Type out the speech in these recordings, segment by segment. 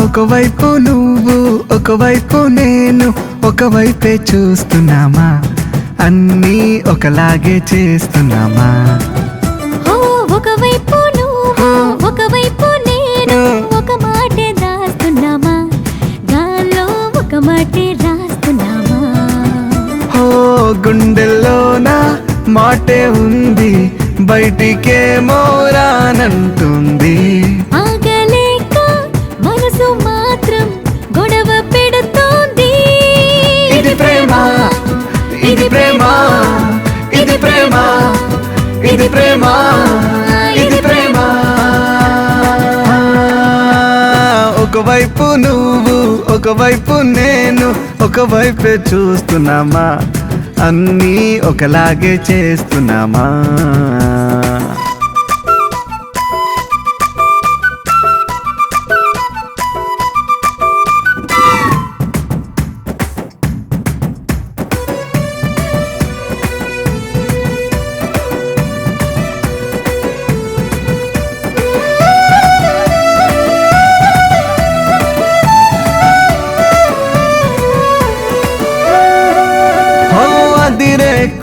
ఒకవైపు నువ్వు ఒకవైపు నేను ఒకవైపే చూస్తున్నామా, అన్నీ ఒకలాగే చేస్తున్నామా? ఒకవైపు నువ్వు ఒకవైపు నేను ఒక మాటే దాస్తున్నామా, గాల్లో ఒక మాటే రాస్తున్నామా? గుండెల్లోన మాటే ఉంది, బయటికేమో రానంటుంది. ఆగలేక మనసు మాత్రం గొడవ పెడుతోంది. ఇది ప్రేమ, ఇది ప్రేమ, ఇది ప్రేమ, ఇది ప్రేమ, ఇది ప్రేమ. ఒకవైపు నువ్వు ఒకవైపు నేను ఒకవైపే చూస్తున్నామా, అన్నీ ఒకలాగే చేస్తున్నామా?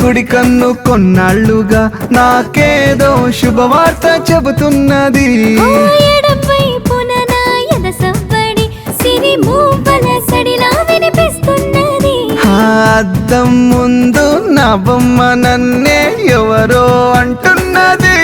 కుడి కన్ను కొన్నాళ్ళుగా నాకేదో శుభవార్త చెబుతున్నది. అద్దం ముందు నా బొమ్మ నన్నే ఎవరో అంటున్నది.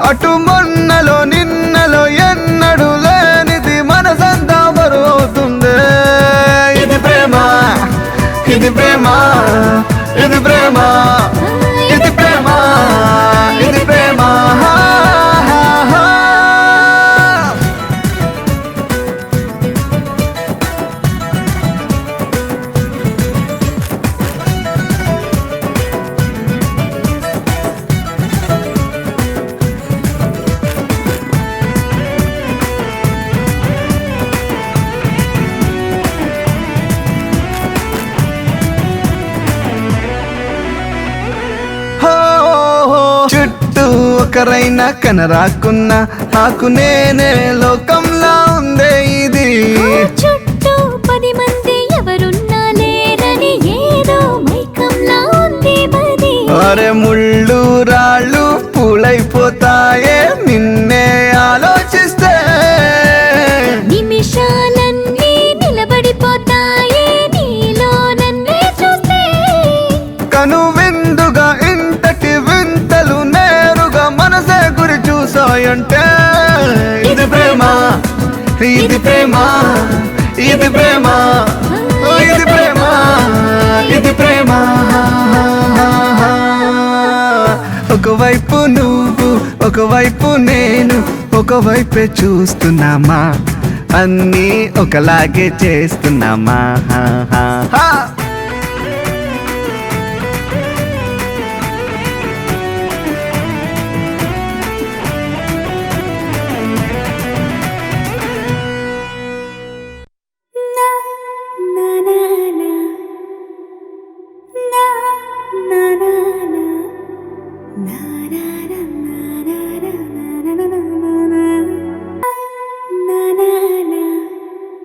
అటు మొన్నలో నిన్నలో ఎన్నడు లేనిది మనసంతా బరువుతుంది. ఇది ప్రేమ, ఇది ప్రేమ, ఇది ప్రేమ, ఇది ప్రేమ, ఇది ప్రేమ. చుట్టూ ఒకరైనా కనరాకున్నా నాకు నేనే లోకంలా ఉందే ఇది. చుట్టూ 10 మంది ఎవరున్నా లేరని ఏదో మైకంలా ఉంది మది. అరే ముళ్ళు రాళ్ళు పూలైపోతాయే నిన్నే ఆలోచిస్తే, నిమిషాలన్నీ నిలబడిపోతాయే నీలో నన్నే చూస్తే. కనువిందుగా ఇంతటి వింతలు నేరుగా మనసే గురి చూసాయంటే ఇది ప్రేమ, ఇది ప్రేమ, ఇది ప్రేమ, ఇది ప్రేమ, ఇది ప్రేమ. ఒకవైపు నువ్వు ఒకవైపు నేను ఒకవైపే చూస్తున్నామా, అన్నీ ఒకలాగే చేస్తున్నామా?